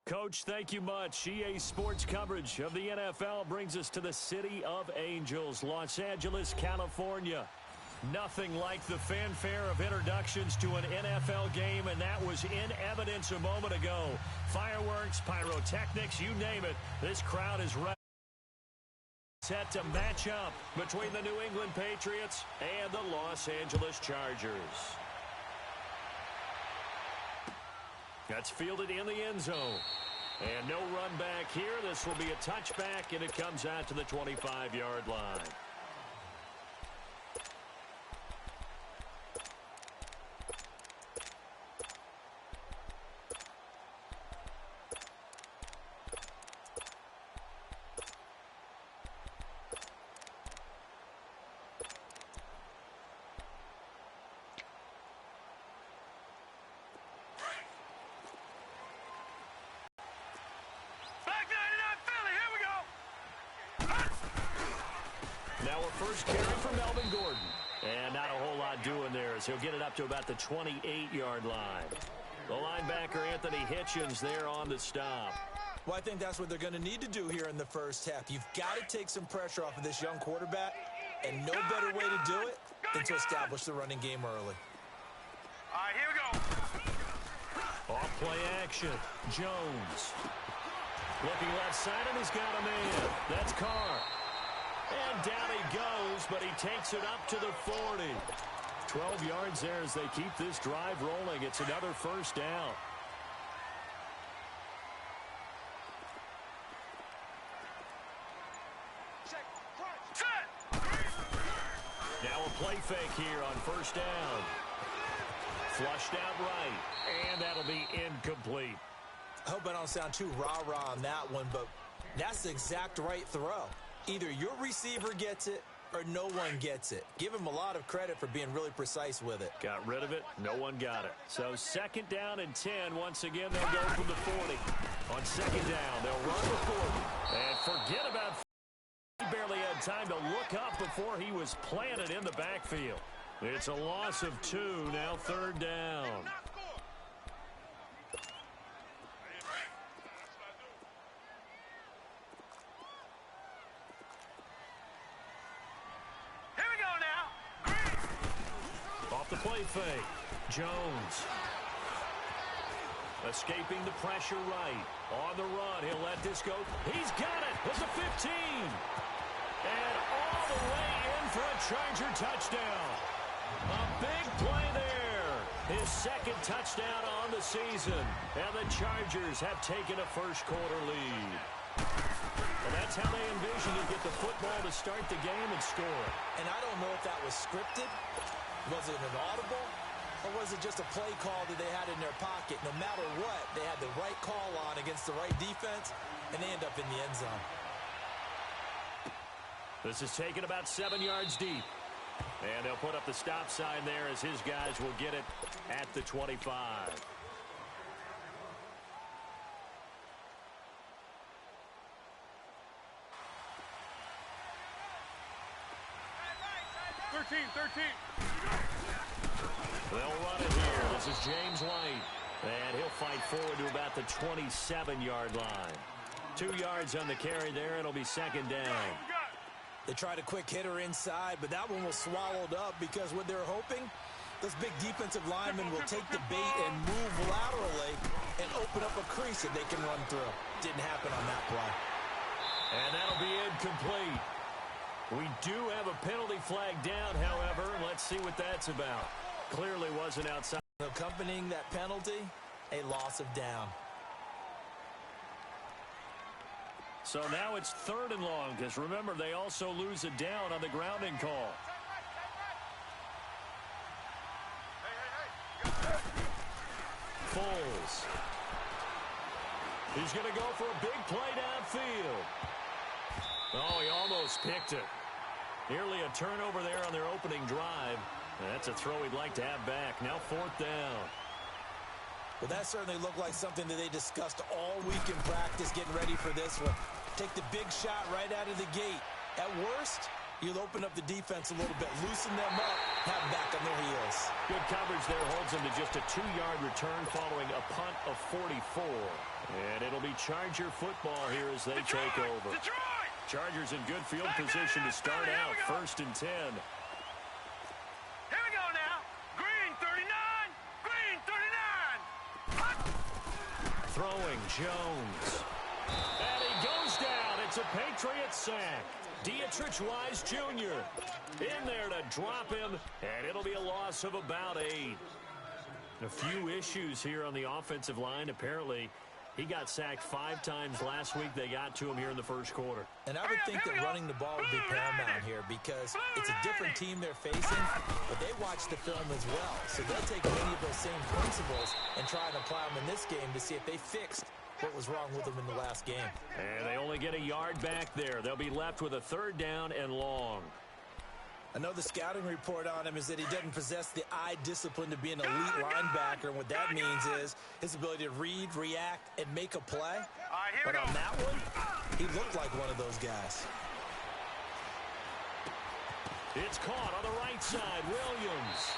Coach, thank you much. EA Sports coverage of the NFL brings us to the City of Angels, Los Angeles, California. Nothing like the fanfare of introductions to an NFL game, and that was in evidence a moment ago. Fireworks, pyrotechnics, you name it. This crowd is ready. Set to match up between the New England Patriots and the Los Angeles Chargers. That's fielded in the end zone. And no run back here. This will be a touchback, and it comes out to the 25-yard line. First carry for Melvin Gordon. And not a whole lot doing there as he'll get it up to about the 28-yard line. The linebacker, Anthony Hitchens, there on the stop. Well, I think that's what they're going to need to do here in the first half. You've got to take some pressure off of this young quarterback, and no better way to do it than to establish the running game early. All right, here we go. Off play action. Jones. Looking left side, and he's got a man. That's Carr. And down he goes, but he takes it up to the 40. 12 yards there as they keep this drive rolling. It's another first down. Now a play fake here on first down. Flushed out right, and that'll be incomplete. I hope I don't sound too rah-rah on that one, but that's the exact right throw. Either your receiver gets it or no one gets it. Give him a lot of credit for being really precise with it. Got rid of it. No one got it. So second down and 10. Once again, they'll go from the 40. On second down, they'll run the 40. And forget about he barely had time to look up before he was planted in the backfield. It's a loss of 2. Now third down. The play fake. Jones. Escaping the pressure right. On the run. He'll let this go. He's got it. It's a 15. And all the way in for a Charger touchdown. A big play there. His second touchdown on the season. And the Chargers have taken a first quarter lead. And that's how they envision to get the football to start the game and score. And I don't know if that was scripted. Was it an audible, or was it just a play call that they had in their pocket? No matter what, they had the right call on against the right defense, and they end up in the end zone. This is taken about 7 yards deep. And they'll put up the stop sign there as his guys will get it at the 25. 13. They'll run it here. This is James White. And he'll fight forward to about the 27-yard line. 2 yards on the carry there. It'll be second down. They tried a quick hitter inside, but that one was swallowed up because what they're hoping, those big defensive linemen will take the bait and move laterally and open up a crease that they can run through. Didn't happen on that play. And that'll be incomplete. We do have a penalty flag down, however. Let's see what that's about. Clearly wasn't outside. Accompanying that penalty, a loss of down. So now it's third and long, because remember, they also lose a down on the grounding call. Foles. He's going to go for a big play downfield. Oh, he almost picked it. Nearly a turnover there on their opening drive. That's a throw he'd like to have back. Now fourth down. Well, that certainly looked like something that they discussed all week in practice, getting ready for this one. Take the big shot right out of the gate. At worst, you'll open up the defense a little bit, loosen them up, have them back on their heels. Good coverage there holds them to just a 2-yard return following a punt of 44. And it'll be Charger football here as they take over. Chargers in good field position to start out. 1st and 10. Here we go now. Green 39. Green 39. Throwing Jones. And he goes down. It's a Patriots sack. Dietrich Wise Jr. in there to drop him, and it'll be a loss of about 8. A few issues here on the offensive line. Apparently, he got sacked 5 times last week. They got to him here in the first quarter. And I would think that running the ball would be paramount here because it's a different team they're facing, but they watch the film as well. So they'll take many of those same principles and try and apply them in this game to see if they fixed what was wrong with them in the last game. And they only get a yard back there. They'll be left with a 3rd down and long. I know the scouting report on him is that he doesn't possess the eye discipline to be an elite linebacker. And what that means is his ability to read, react, and make a play. But on that one, he looked like one of those guys. It's caught on the right side. Williams.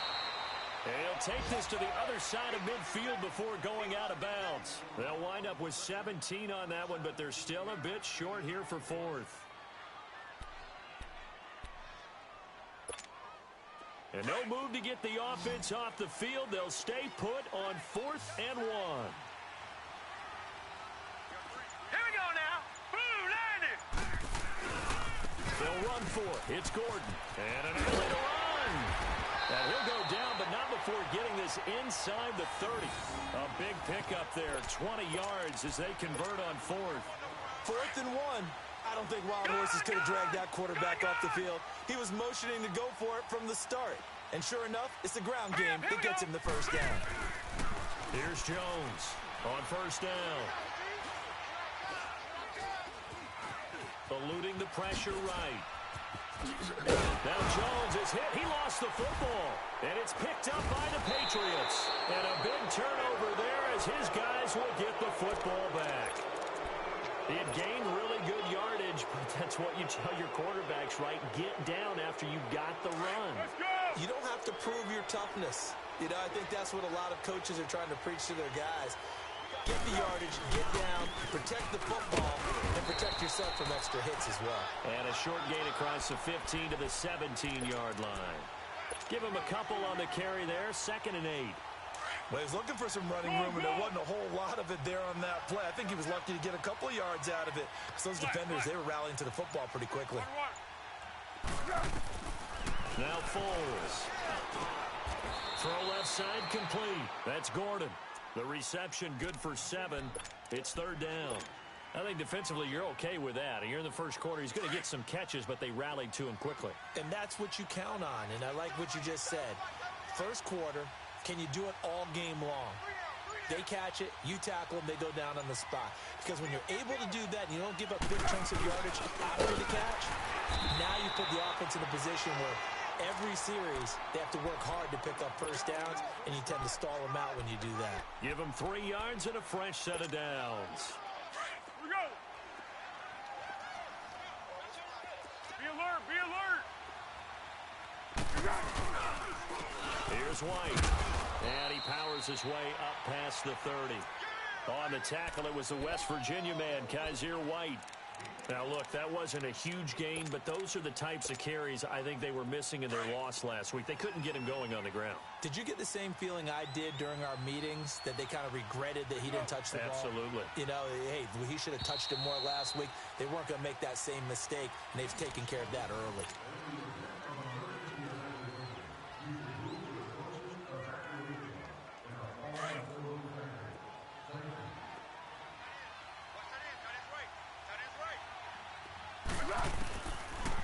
And he'll take this to the other side of midfield before going out of bounds. They'll wind up with 17 on that one, but they're still a bit short here for 4th. And no move to get the offense off the field. They'll stay put on 4th and 1. Here we go now. Blue landed. They'll run for it. It's Gordon. And an early to run. And he'll go down, but not before getting this inside the 30. A big pickup there. 20 yards as they convert on 4th. 4th and 1. I don't think Wild Horses could have dragged that quarterback off the field. He was motioning to go for it from the start. And sure enough, it's the ground game that gets him the 1st down. Here's Jones on 1st down. Eluding the pressure right. Now Jones is hit. He lost the football. And it's picked up by the Patriots. And a big turnover there as his guys will get the football back. He had gained really good yardage, but that's what you tell your quarterbacks, right? Get down after you got the run. You don't have to prove your toughness. You know, I think that's what a lot of coaches are trying to preach to their guys. Get the yardage, get down, protect the football, and protect yourself from extra hits as well. And a short gain across the 15 to the 17-yard line. Give him a couple on the carry there, 2nd and 8. Well, he was looking for some running room, and there wasn't a whole lot of it there on that play. I think he was lucky to get a couple of yards out of it. Because those defenders, they were rallying to the football pretty quickly. Now Foles. Throw left side complete. That's Gordon. The reception good for 7. It's 3rd down. I think defensively you're okay with that. Here in the first quarter, he's going to get some catches, but they rallied to him quickly. And that's what you count on, and I like what you just said. First quarter, can you do it all game long? They catch it, you tackle them, they go down on the spot. Because when you're able to do that and you don't give up big chunks of yardage after the catch, now you put the offense in a position where every series they have to work hard to pick up 1st downs, and you tend to stall them out when you do that. Give them 3 yards and a fresh set of downs. Here we go. Be alert, be alert. Here's White. And he powers his way up past the 30. On the tackle, it was the West Virginia man, Kaiser White. Now, look, that wasn't a huge gain, but those are the types of carries I think they were missing in their loss last week. They couldn't get him going on the ground. Did you get the same feeling I did during our meetings, that they kind of regretted that he didn't touch the ball? Absolutely. You know, hey, he should have touched it more last week. They weren't going to make that same mistake, and they've taken care of that early.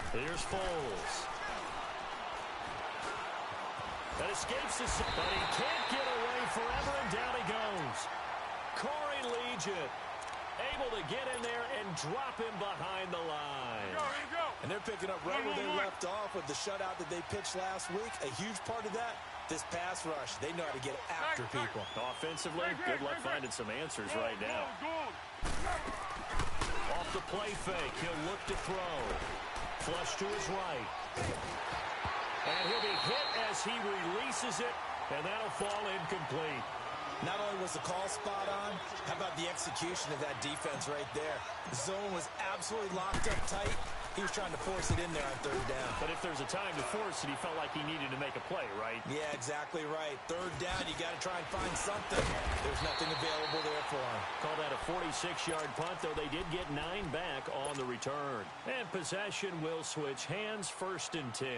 Here's Foles. That escapes the... But he can't get away forever, and down he goes. Corey Legion able to get in there and drop him behind the line. Here we go. And they're picking up right where they left off with the shutout that they pitched last week. A huge part of that, this pass rush. They know how to get after people. Offensively, good luck finding some answers right now. Off the play fake, he'll look to throw. Flush to his right. And he'll be hit as he releases it, and that'll fall incomplete. Not only was the call spot on, how about the execution of that defense right there? The zone was absolutely locked up tight. He was trying to force it in there on third down. But if there's a time to force it, he felt like he needed to make a play, right? Yeah, exactly right. Third down, you got to try and find something. There's nothing available there for him. Called that a 46-yard punt, though they did get 9 back on the return. And possession will switch hands, 1st and 10.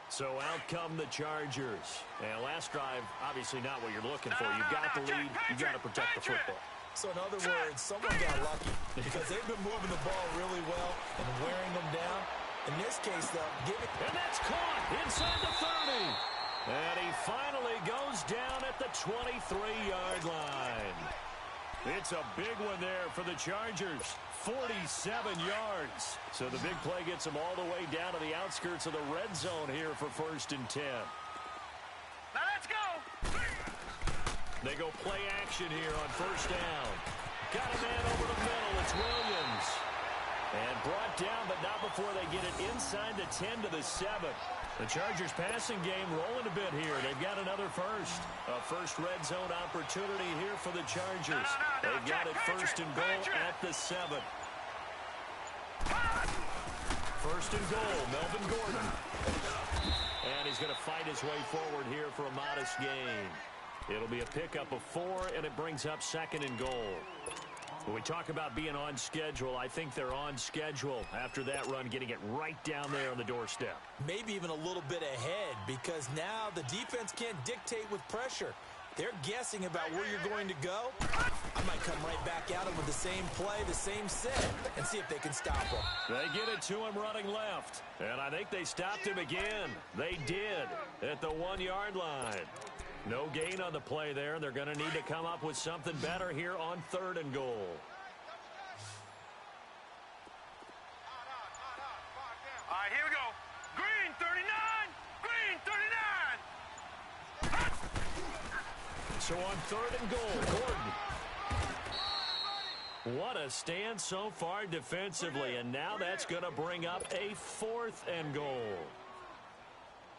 So out come the Chargers. And last drive, obviously not what you're looking for. You've got the lead. You've got to protect the football. So in other words, someone got lucky because they've been moving the ball really well and wearing them down. In this case, though, and that's caught inside the 30. And he finally goes down at the 23-yard line. It's a big one there for the Chargers. 47 yards. So the big play gets them all the way down to the outskirts of the red zone here for 1st and 10. Now let's go. They go play action here on 1st down. Got a man over the middle. It's Williams. And brought down, but not before they get it inside the 10 to the 7. The Chargers passing game rolling a bit here. They've got another first. A first red zone opportunity here for the Chargers. They've got it 1st and goal at the 7. 1st and goal, Melvin Gordon. And he's going to fight his way forward here for a modest gain. It'll be a pickup of 4, and it brings up 2nd and goal. When we talk about being on schedule, I think they're on schedule after that run, getting it right down there on the doorstep. Maybe even a little bit ahead because now the defense can't dictate with pressure. They're guessing about where you're going to go. I might come right back at them with the same play, the same set, and see if they can stop them. They get it to him running left, and I think they stopped him again. They did at the 1-yard line. No gain on the play there, and they're going to need to come up with something better here on 3rd and goal. All right, here we go. Green 39. Green 39. So on 3rd and goal, Gordon. What a stand so far defensively, and now that's going to bring up a 4th and goal.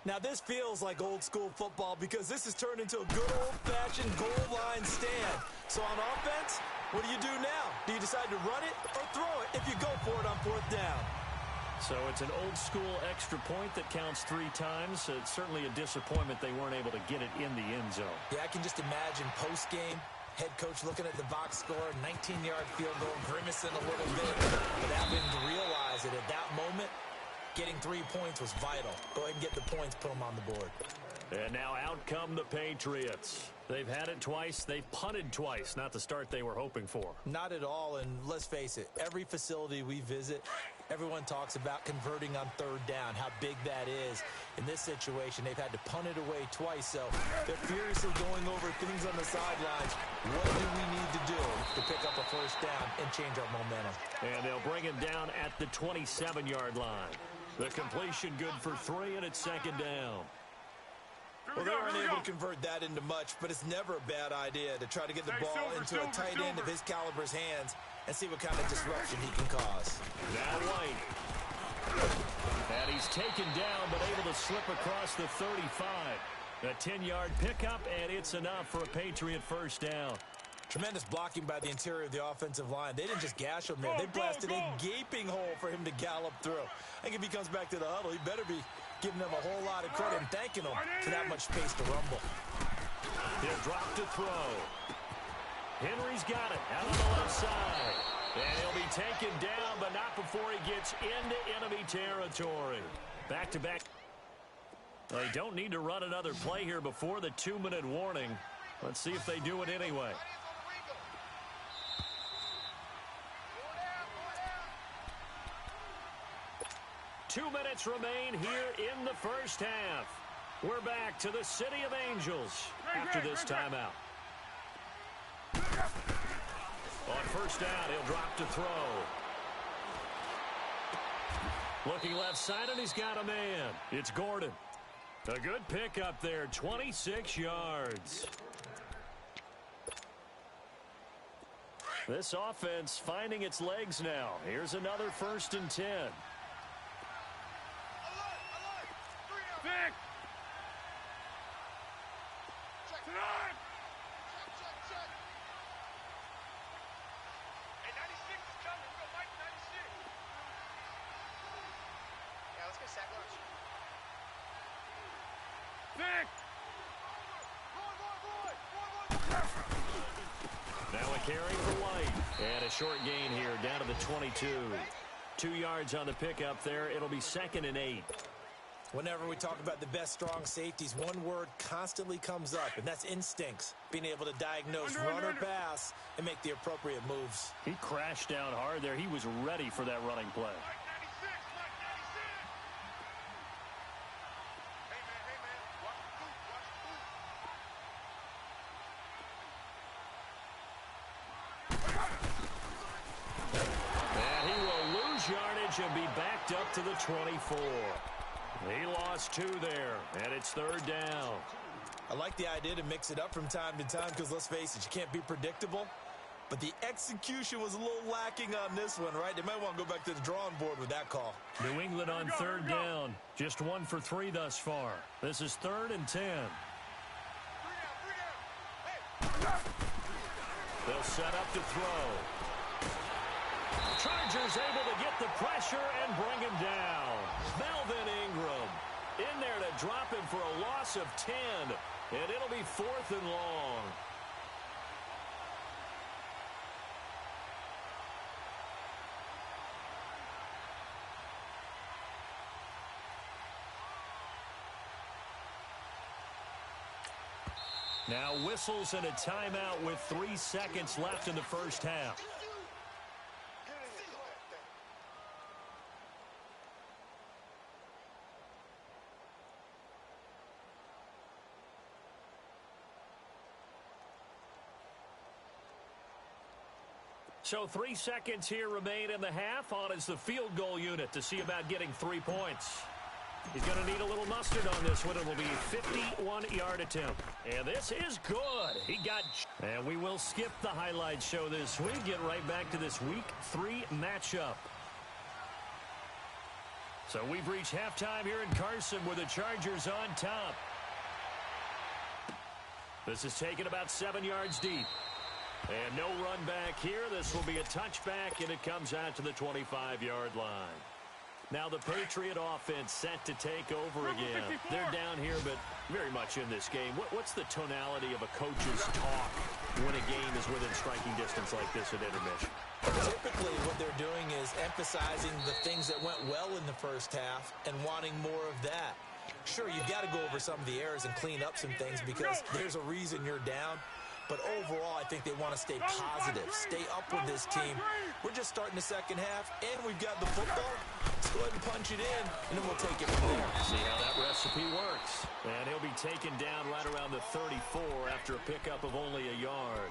Now, this feels like old-school football because this has turned into a good old-fashioned goal line stand. So on offense, what do you do now? Do you decide to run it or throw it if you go for it on 4th down? So it's an old-school extra point that counts 3 times. So it's certainly a disappointment they weren't able to get it in the end zone. Yeah, I can just imagine post-game, head coach looking at the box score, 19-yard field goal, grimacing a little bit, but having to realize that at that moment, getting 3 points was vital. Go ahead and get the points, put them on the board. And now out come the Patriots. They've had it twice. They've punted twice. Not the start they were hoping for. Not at all, and let's face it, every facility we visit, everyone talks about converting on 3rd down, how big that is. In this situation, they've had to punt it away twice, so they're furiously going over things on the sidelines. What do we need to do to pick up a 1st down and change our momentum? And they'll bring it down at the 27-yard line. The completion good for 3, and it's 2nd down. Well, they weren't able to convert that into much, but it's never a bad idea to try to get the ball into a tight end of his caliber's hands and see what kind of disruption he can cause. Now White. And he's taken down, but able to slip across the 35. A 10-yard pickup, and it's enough for a Patriot 1st down. Tremendous blocking by the interior of the offensive line. They didn't just gash him there. They blasted a gaping hole for him to gallop through. I think if he comes back to the huddle, he better be giving them a whole lot of credit and thanking them for that much space to rumble. He'll drop to throw. Henry's got it out on the left side. And he'll be taken down, but not before he gets into enemy territory. Back-to-back. They don't need to run another play here before the 2-minute warning. Let's see if they do it anyway. Two minutes remain here in the 1st half. We're back to the City of Angels after this timeout. On 1st down, he'll drop to throw. Looking left side, and he's got a man. It's Gordon. A good pickup there, 26 yards. This offense finding its legs now. Here's another 1st and 10. Now a carry for White. And a short gain here down to the 22. 2 yards on the pickup there. It'll be 2nd and 8. Whenever we talk about the best strong safeties, one word constantly comes up, and that's instincts. Being able to diagnose run or pass and make the appropriate moves. He crashed down hard there. He was ready for that running play. And he will lose yardage and be backed up to the 24. He lost 2 there, and it's 3rd down. I like the idea to mix it up from time to time because, let's face it, you can't be predictable. But the execution was a little lacking on this one, right? They might want to go back to the drawing board with that call. New England on 3rd down. Just 1 for 3 thus far. This is 3rd and 10. They'll set up to throw. Chargers able to get the pressure and bring him down. Melvin Ingram in there to drop him for a loss of 10. And it'll be 4th and long. Now whistles and a timeout with 3 seconds left in the first half. So 3 seconds here remain in the half. On is the field goal unit to see about getting 3 points. He's going to need a little mustard on this one. It will be a 51-yard attempt. And this is good. He got... And we will skip the highlight show this week. Get right back to this Week 3 matchup. So we've reached halftime here in Carson with the Chargers on top. This is taken about 7 yards deep. And no run back here. This will be a touchback, and it comes out to the 25-yard line. Now the Patriot offense set to take over again. They're down here, but very much in this game. What's the tonality of a coach's talk when a game is within striking distance like this at intermission? Typically what they're doing is emphasizing the things that went well in the first half and wanting more of that. Sure, you've got to go over some of the errors and clean up some things because there's a reason you're down. But overall, I think they want to stay positive, stay up with this team. We're just starting the second half, and we've got the football. Let's go ahead and punch it in, and then we'll take it from there. See how that recipe works. And he'll be taken down right around the 34 after a pickup of only a yard.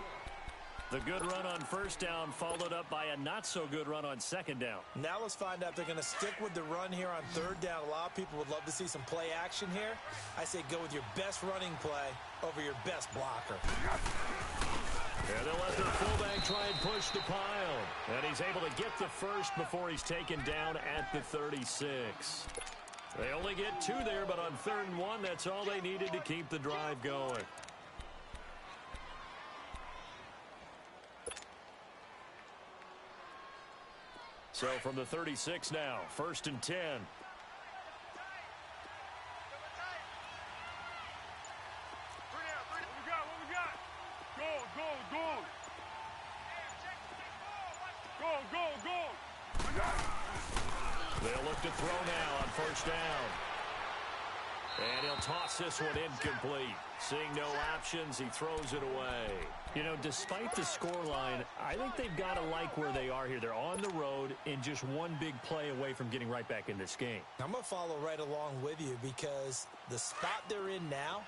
The good run on first down followed up by a not-so-good run on second down. Now let's find out if they're going to stick with the run here on third down. A lot of people would love to see some play action here. I say go with your best running play over your best blocker. And they'll let their fullback try and push the pile. And he's able to get the first before he's taken down at the 36. They only get 2 there, but on 3rd and 1, that's all they needed to keep the drive going. So from the 36 now, 1st and 10. What we got? Go. They'll look to throw now on first down. And he'll toss this one incomplete. Seeing no options, he throws it away. You know, despite the scoreline, I think they've got to like where they are here. They're on the road and just one big play away from getting right back in this game. I'm going to follow right along with you because the spot they're in now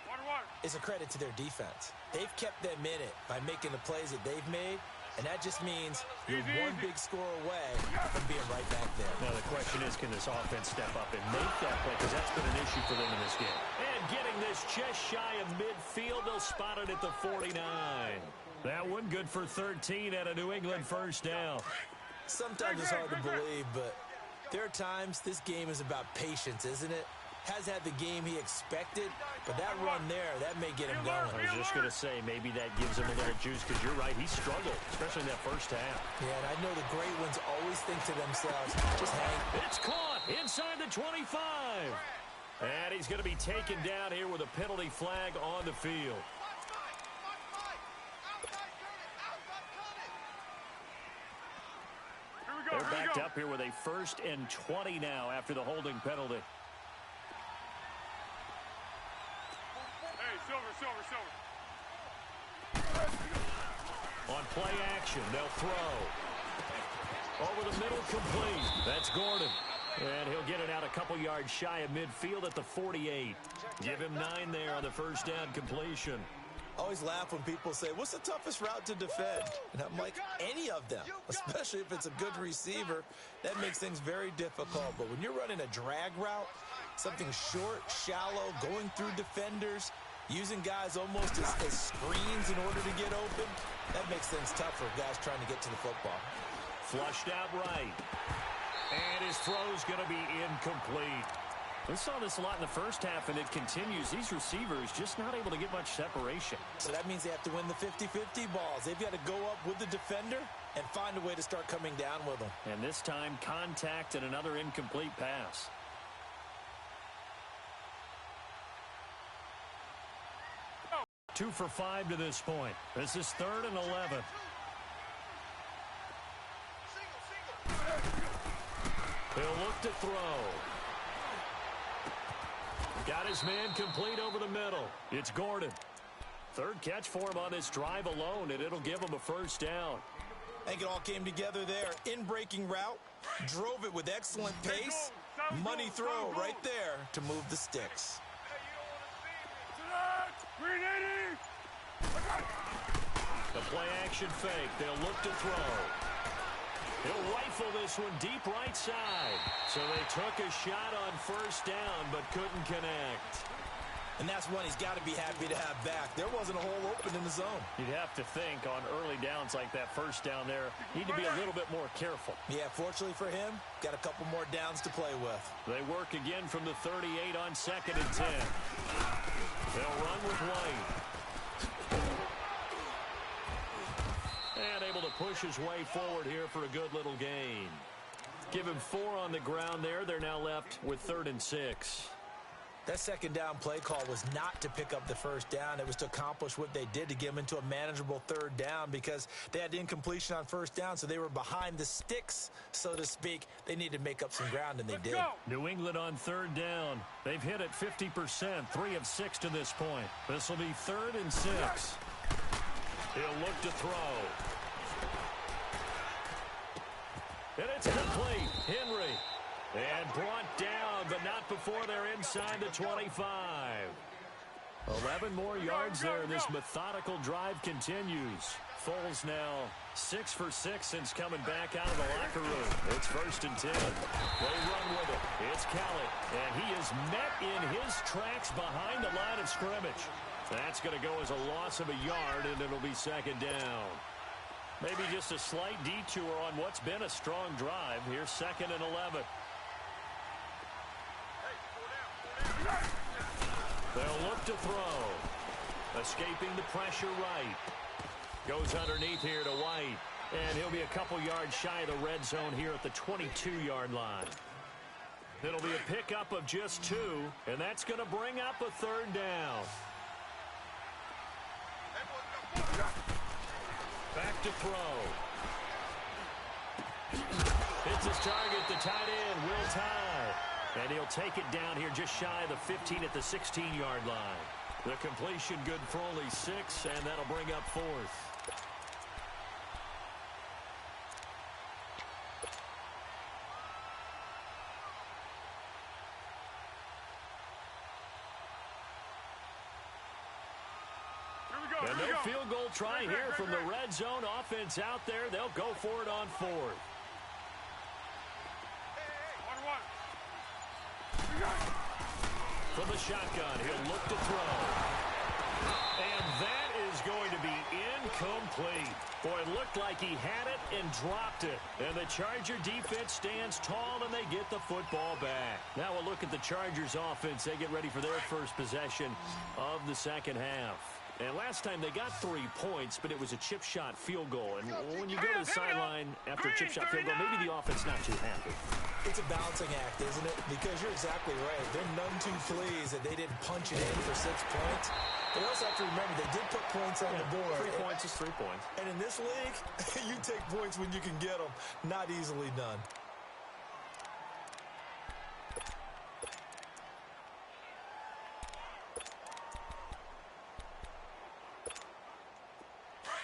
is a credit to their defense. They've kept them in it by making the plays that they've made. And that just means you're one big score away from being right back there. Now the question is, can this offense step up and make that play? Because that's been an issue for them in this game. And getting this just shy of midfield, they'll spot it at the 49. That one good for 13 at a New England first down. Sometimes it's hard to believe, but there are times this game is about patience, isn't it? Has had the game he expected, but that run there, that may get him going. I was just going to say, maybe that gives him a little juice, because you're right, he struggled, especially in that first half. Yeah, and I know the great ones always think to themselves, just hang. It's caught inside the 25. And he's going to be taken down here with a penalty flag on the field. They're backed up here with a 1st and 20 now after the holding penalty. Hey, Silver. On play action, they'll throw. Over the middle, complete. That's Gordon. And he'll get it out a couple yards shy of midfield at the 48. Give him 9 there on the first down completion. I always laugh when people say, what's the toughest route to defend? And I'm like, any of them, especially if it's a good receiver. That makes things very difficult. But when you're running a drag route, something short, shallow, going through defenders, using guys almost as screens in order to get open, that makes things tough for guys trying to get to the football. Flushed out right. And his throw's going to be incomplete. We saw this a lot in the first half, and it continues. These receivers just not able to get much separation. So that means they have to win the 50-50 balls. They've got to go up with the defender and find a way to start coming down with them. And this time, contact and another incomplete pass. Oh. 2 for 5 to this point. This is 3rd and 11. He'll look to throw. Got his man complete over the middle. It's Gordon. 3rd catch for him on this drive alone, and it'll give him a first down. I think it all came together there. In-breaking route, drove it with excellent pace. Money throw right there to move the sticks. The play action fake. They'll look to throw. He'll rifle this one deep right side. So they took a shot on first down, but couldn't connect. And that's one he's got to be happy to have back. There wasn't a hole open in the zone. You'd have to think on early downs like that first down there, need to be a little bit more careful. Yeah, fortunately for him, got a couple more downs to play with. They work again from the 38 on 2nd and 10. They'll run with White. And able to push his way forward here for a good little gain. Give him 4 on the ground there. They're now left with 3rd and 6. That 2nd down play call was not to pick up the first down. It was to accomplish what they did to get them into a manageable 3rd down because they had incompletion on first down, so they were behind the sticks, so to speak. They needed to make up some ground, and they did. New England on 3rd down. They've hit it 50%, 3 of 6 to this point. This will be 3rd and 6. He'll look to throw. And it's complete. Henry. And brought down, but not before they're inside the 25. 11 more yards there. This methodical drive continues. Foles now 6 for 6 since coming back out of the locker room. It's 1st and 10. They run with it. It's Kelly. And he is met in his tracks behind the line of scrimmage. That's going to go as a loss of a yard, and it'll be 2nd down. Maybe just a slight detour on what's been a strong drive. Here's 2nd and 11. They'll look to throw. Escaping the pressure right. Goes underneath here to White. And he'll be a couple yards shy of the red zone here at the 22-yard line. It'll be a pickup of just 2, and that's going to bring up a 3rd down. Back to throw. Hits his target, the tight end, Will Tye. And he'll take it down here just shy of the 15 at the 16-yard line. The completion good for only 6, and that'll bring up 4th. And no field goal try here from the red zone. Offense out there. They'll go for it on 4th. From the shotgun, he'll look to throw. And that is going to be incomplete. Boy, it looked like he had it and dropped it. And the Charger defense stands tall, and they get the football back. Now we'll look at the Chargers offense. They get ready for their first possession of the 2nd half. And last time they got 3 points, but it was a chip shot field goal. And when you go to the sideline after a chip shot field goal, maybe the offense not too happy. It's a balancing act, isn't it? Because you're exactly right. They're none too pleased that they didn't punch it in for 6 points. They also have to remember they did put points on the board. 3 points is 3 points. And in this league, you take points when you can get them. Not easily done.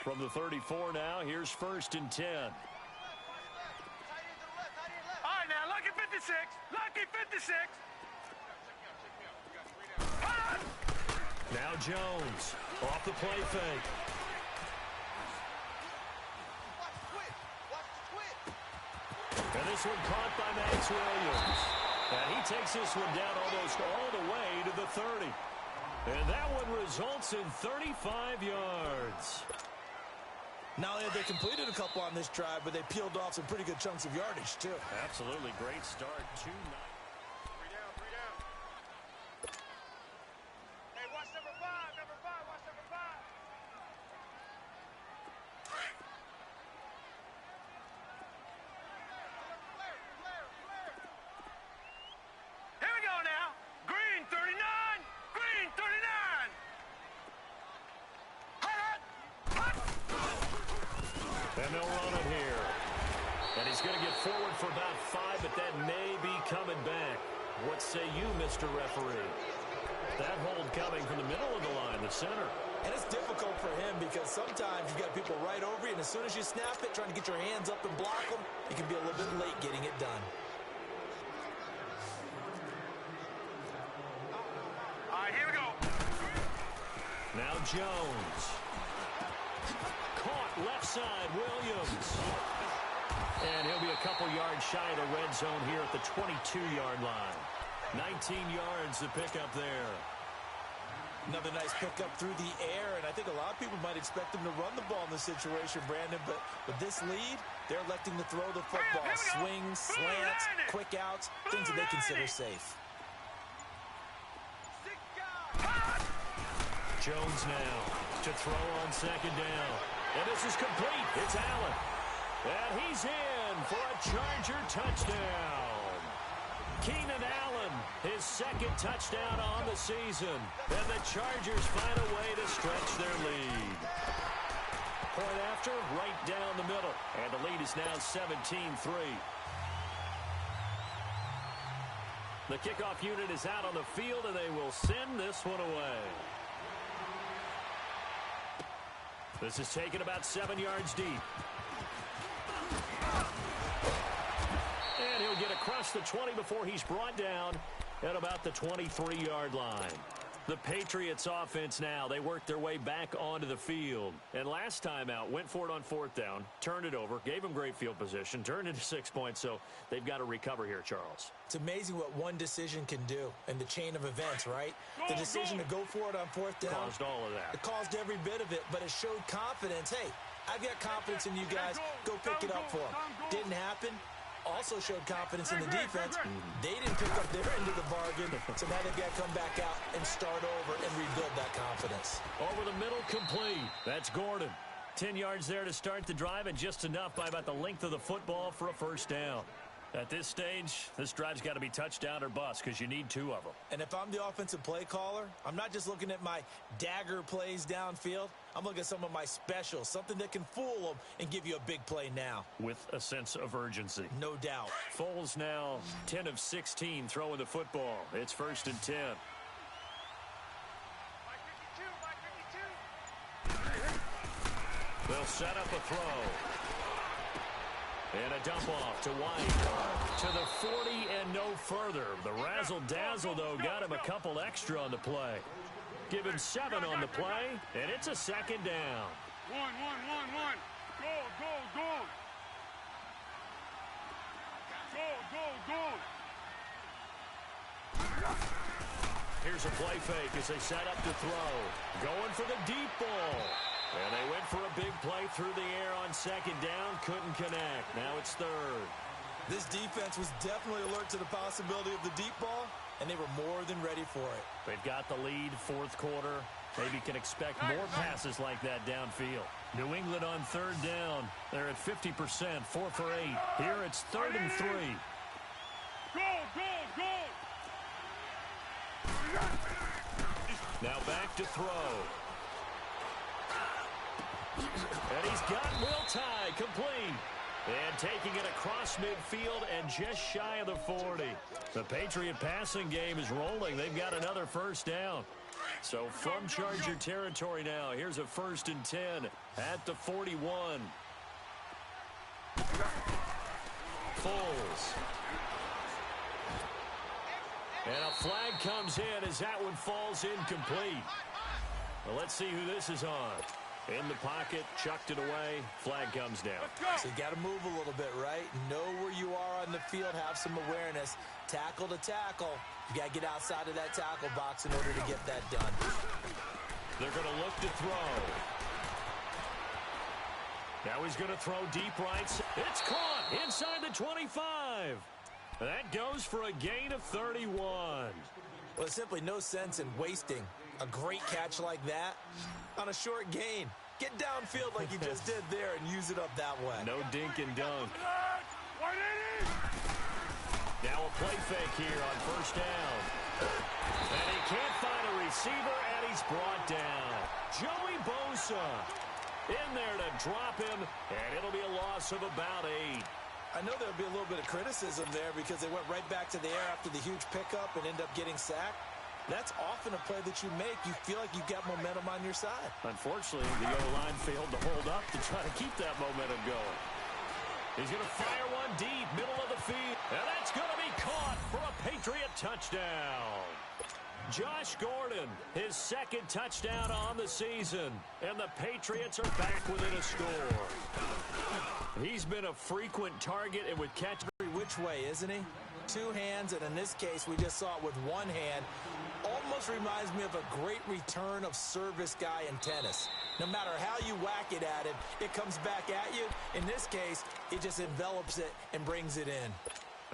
From the 34 now, here's 1st and 10. All right, now, lucky 56. Lucky 56. Now Jones off the play fake. And this one caught by Max Williams. And he takes this one down almost all the way to the 30. And that one results in 35 yards. Not only have they completed a couple on this drive, but they peeled off some pretty good chunks of yardage, too. Absolutely great start. 2-9. 3 down, 3 down. Hey, watch number 5, watch number 5. Here we go now. Green 39, Green 39. And they'll run it here. And he's going to get forward for about 5, but that may be coming back. What say you, Mr. Referee? That hold coming from the middle of the line, the center. And it's difficult for him because sometimes you've got people right over you, and as soon as you snap it, trying to get your hands up and block them, you can be a little bit late getting it done. All right, here we go. Now Jones. Caught left side, Williams. And he'll be a couple yards shy of the red zone here at the 22-yard line. 19 yards to pick up there. Another nice pickup through the air, and I think a lot of people might expect them to run the ball in this situation, Brandon, but with this lead, they're electing to throw the football. Swings, slants, quick outs, things that they consider safe. Jones now to throw on 2nd down. And this is complete. It's Allen. And he's in for a Charger touchdown. Keenan Allen, his 2nd touchdown on the season. And the Chargers find a way to stretch their lead. Point after, right down the middle. And the lead is now 17-3. The kickoff unit is out on the field, and they will send this one away. This is taken about 7 yards deep. And he'll get across the 20 before he's brought down at about the 23-yard line. The Patriots offense now, they worked their way back onto the field. And last time out, went for it on 4th down, turned it over, gave them great field position, turned it to 6 points, so they've got to recover here, Charles. It's amazing what one decision can do in the chain of events, right? The decision to go for it on 4th down. Caused all of that. It caused every bit of it, but it showed confidence. Hey, I've got confidence in you guys. Go pick it up for them. Didn't happen. Also showed confidence in the defense. They didn't pick up their end of the bargain, so now they've got to come back out and start over and rebuild that confidence. Over the middle, complete. That's Gordon. 10 yards there to start the drive, and just enough by about the length of the football for a 1st down. At this stage, this drive's got to be touchdown or bust because you need 2 of them. And if I'm the offensive play caller, I'm not just looking at my dagger plays downfield. I'm looking at some of my specials, something that can fool them and give you a big play now. With a sense of urgency. No doubt. Foles now 10 of 16 throwing the football. It's 1st and 10. They'll set up a throw. And a dump off to White. To the 40 and no further. The razzle-dazzle, though, got him a couple extra on the play. Give him 7 on the play, and it's a 2nd down. One. Go. Here's a play fake as they set up to throw. Going for the deep ball. And they went for a big play through the air on 2nd down. Couldn't connect. Now it's 3rd. This defense was definitely alert to the possibility of the deep ball, and they were more than ready for it. They've got the lead, 4th quarter. Maybe can expect more passes like that downfield. New England on third down. They're at 50%, 4 for 8. Here it's 3rd and 3. Go, go, go! Now back to throw. And he's got Will Tye complete. And taking it across midfield and just shy of the 40. The Patriot passing game is rolling. They've got another first down. So from Charger territory now, here's a 1st and 10 at the 41. Foles. And a flag comes in as that one falls incomplete. Well, let's see who this is on. In the pocket, chucked it away, flag comes down. So you got to move a little bit, right? Know where you are on the field, have some awareness. Tackle to tackle. You got to get outside of that tackle box in order to get that done. They're going to look to throw. Now he's going to throw deep right. It's caught inside the 25. That goes for a gain of 31. Well, there's simply no sense in wasting a great catch like that on a short gain. Get downfield like you just did there and use it up that way. No dink and dunk. Now a play fake here on first down. And he can't find a receiver, and he's brought down. Joey Bosa in there to drop him, and it'll be a loss of about 8. I know there'll be a little bit of criticism there because they went right back to the air after the huge pickup and end up getting sacked. That's often a play that you make. You feel like you've got momentum on your side. Unfortunately, the O-line failed to hold up to try to keep that momentum going. He's going to fire one deep, middle of the field. And that's going to be caught for a Patriot touchdown. Josh Gordon, his 2nd touchdown on the season. And the Patriots are back within a score. He's been a frequent target and would catch which way, isn't he? 2 hands, and in this case, we just saw it with 1 hand. Almost reminds me of a great return of service guy in tennis. No matter how you whack it at him, it comes back at you. In this case, it just envelops it and brings it in.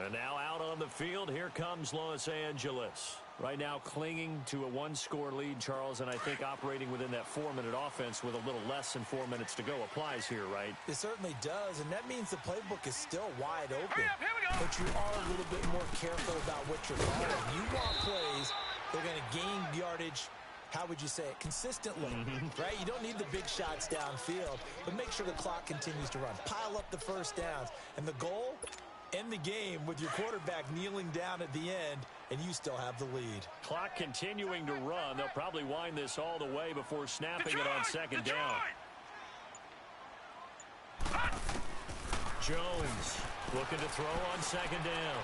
And now out on the field, here comes Los Angeles. Right now clinging to a 1-score lead, Charles, and I think operating within that 4-minute offense with a little less than 4 minutes to go applies here, right? It certainly does, and that means the playbook is still wide open. Hurry up, here we go. But you are a little bit more careful about what you're calling. You want plays, they're going to gain yardage, how would you say it, consistently, right? You don't need the big shots downfield, but make sure the clock continues to run. Pile up the first downs, and the goal, end the game with your quarterback kneeling down at the end, and you still have the lead. Clock continuing to run. They'll probably wind this all the way before snapping it on 2nd down. Jones looking to throw on 2nd down.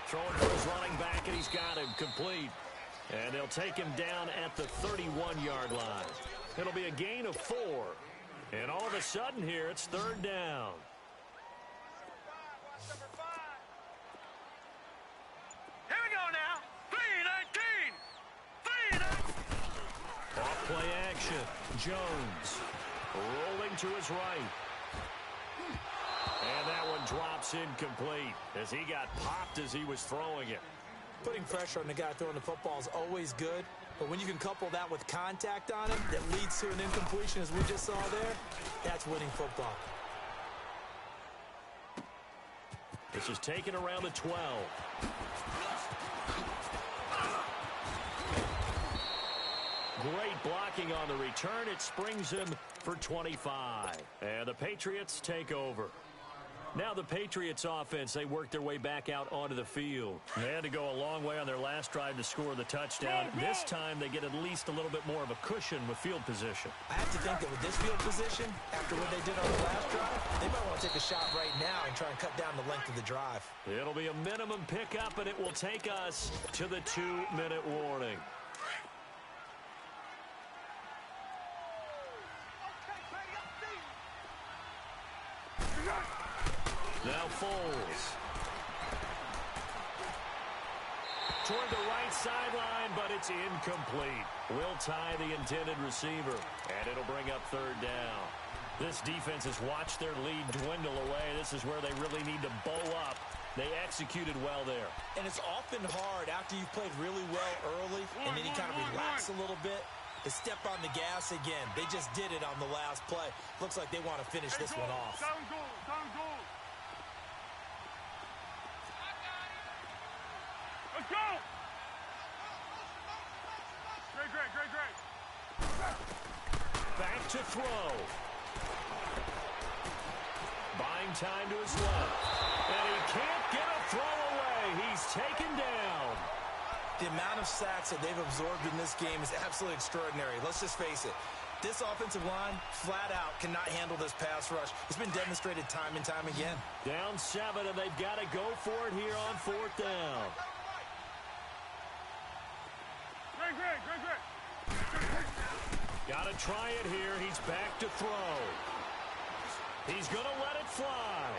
Throwing for his running back, and he's got him complete. And they'll take him down at the 31-yard line. It'll be a gain of 4. And all of a sudden here, it's 3rd down. Here we go now. 3-19. 3-19. Off play action. Jones rolling to his right. And that one drops incomplete as he got popped as he was throwing it. Putting pressure on the guy throwing the football is always good, but when you can couple that with contact on him that leads to an incompletion as we just saw there, that's winning football. This is taken around the 12. Great blocking on the return. It springs him for 25. And the Patriots take over. Now the Patriots offense, they work their way back out onto the field. They had to go a long way on their last drive to score the touchdown. This time they get at least a little bit more of a cushion with field position. I have to think that with this field position, after what they did on the last drive, they might want to take a shot right now and try and cut down the length of the drive. It'll be a minimum pickup, and it will take us to the 2-minute warning. Now Foles. Toward the right sideline, but it's incomplete. Will Tye the intended receiver, and it'll bring up 3rd down. This defense has watched their lead dwindle away. This is where they really need to bow up. They executed well there. And it's often hard after you've played really well early, and then you kind of relax a little bit. to step on the gas again. They just did it on the last play. Looks like they want to finish this one off. Down goal, down goal. Let's go! Great. Back to throw. Buying time to his left. And he can't get a throw away. He's taken down. The amount of sacks that they've absorbed in this game is absolutely extraordinary. Let's just face it. This offensive line, flat out, cannot handle this pass rush. It's been demonstrated time and time again. Down 7, and they've got to go for it here on 4th down. Great. Got to try it here. He's back to throw. He's going to let it fly.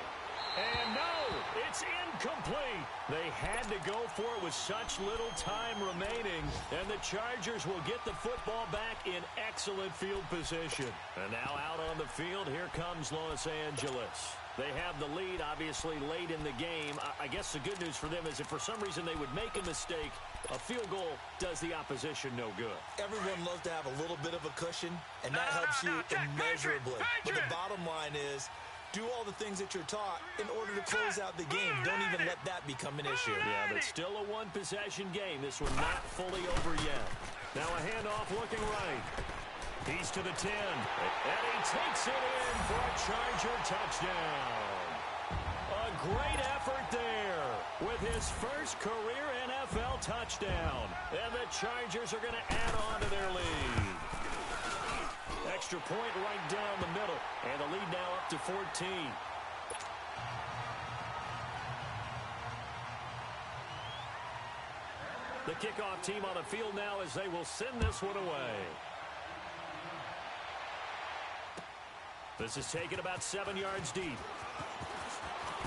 And no, it's incomplete. They had to go for it with such little time remaining, and the Chargers will get the football back in excellent field position. And now out on the field, here comes Los Angeles. They have the lead, obviously, late in the game. I guess the good news for them is if for some reason they would make a mistake, a field goal does the opposition no good. Everyone loves to have a little bit of a cushion, and that helps you immeasurably. But the bottom line is, do all the things that you're taught in order to close out the game. Don't even let that become an issue. Yeah, but still a one-possession game. This one not fully over yet. Now a handoff looking right. He's to the 10. And he takes it in for a Charger touchdown. A great effort there with his first career NFL touchdown. And the Chargers are going to add on to their lead. Extra point right down the middle. And the lead now up to 14. The kickoff team on the field now as they will send this one away. This is taken about 7 yards deep.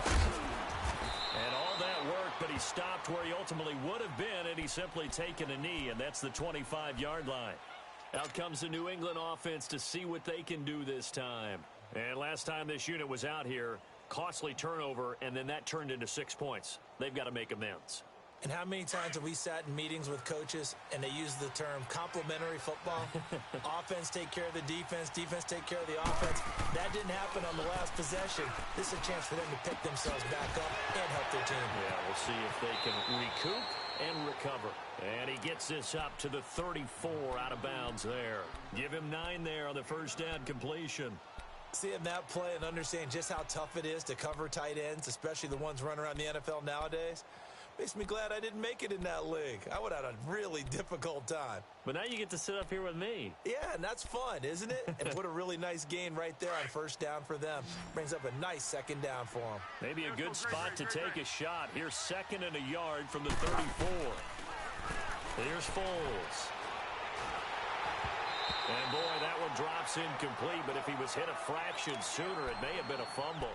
And all that work, but he stopped where he ultimately would have been, and he's simply taken a knee, and that's the 25-yard line. Out comes the New England offense to see what they can do this time. And last time this unit was out here, costly turnover, and then that turned into 6 points. They've got to make amends. And how many times have we sat in meetings with coaches and they use the term complementary football? Offense take care of the defense, defense take care of the offense. That didn't happen on the last possession. This is a chance for them to pick themselves back up and help their team. Yeah, we'll see if they can recoup and recover. And he gets this up to the 34 out of bounds there. Give him 9 there on the first down completion. Seeing that play and understand just how tough it is to cover tight ends, especially the ones running around the NFL nowadays, makes me glad I didn't make it in that league. I would have had a really difficult time. But now you get to sit up here with me. Yeah, and that's fun, isn't it? And what a really nice gain right there on first down for them. Brings up a nice second down for them. Maybe a good spot to take a shot. Here's 2nd and a yard from the 34. Here's Foles. And boy, that one drops incomplete, but if he was hit a fraction sooner, it may have been a fumble.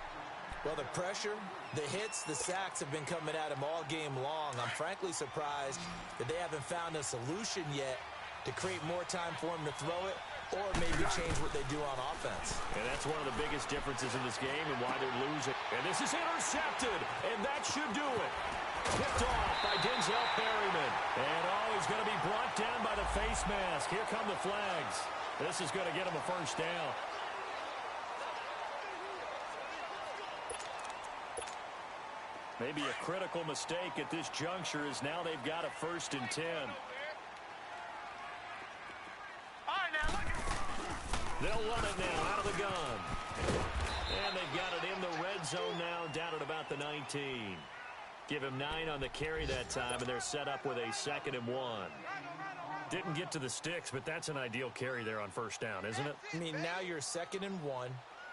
Well, the pressure, the hits, the sacks have been coming at him all game long. I'm frankly surprised that they haven't found a solution yet to create more time for him to throw it or maybe change what they do on offense. And that's one of the biggest differences in this game and why they're losing. And this is intercepted, and that should do it. Picked off by Denzel Perryman. And he's going to be brought down by the face mask. Here come the flags. This is going to get him a first down. Maybe a critical mistake at this juncture is now they've got a 1st and 10. All right, now look. They'll run it now out of the gun. And they've got it in the red zone now down at about the 19. Give him 9 on the carry that time, and they're set up with a 2nd and 1. Didn't get to the sticks, but that's an ideal carry there on first down, isn't it? I mean, now you're 2nd and 1.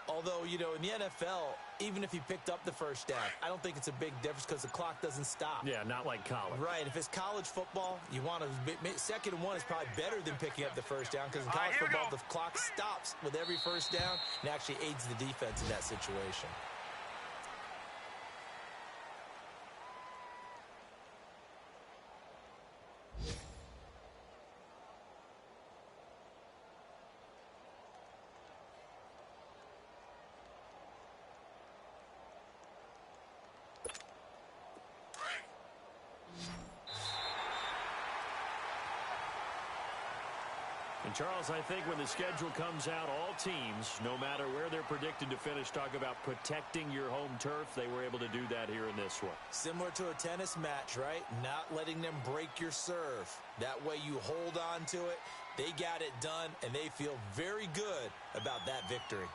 Although, you know, in the NFL, even if he picked up the first down, I don't think it's a big difference because the clock doesn't stop. Yeah, not like college. Right. If it's college football, you want to 2nd and 1 is probably better than picking up the first down because in college football, the clock stops with every first down and actually aids the defense in that situation. And, Charles, I think when the schedule comes out, all teams, no matter where they're predicted to finish, talk about protecting your home turf. They were able to do that here in this one. Similar to a tennis match, right? Not letting them break your serve. That way you hold on to it. They got it done, and they feel very good about that victory.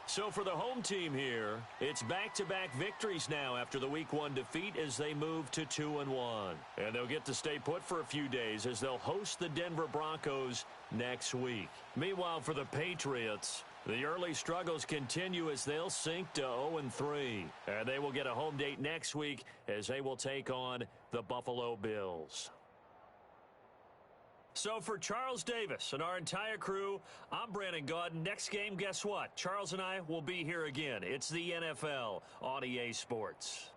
So for the home team here, it's back-to-back victories now after the Week 1 defeat as they move to 2-1. And they'll get to stay put for a few days as they'll host the Denver Broncos next week. Meanwhile, for the Patriots, the early struggles continue as they'll sink to 0-3. And they will get a home date next week as they will take on the Buffalo Bills. So for Charles Davis and our entire crew, I'm Brandon Gaudin. Next game, guess what? Charles and I will be here again. It's the NFL on EA Sports.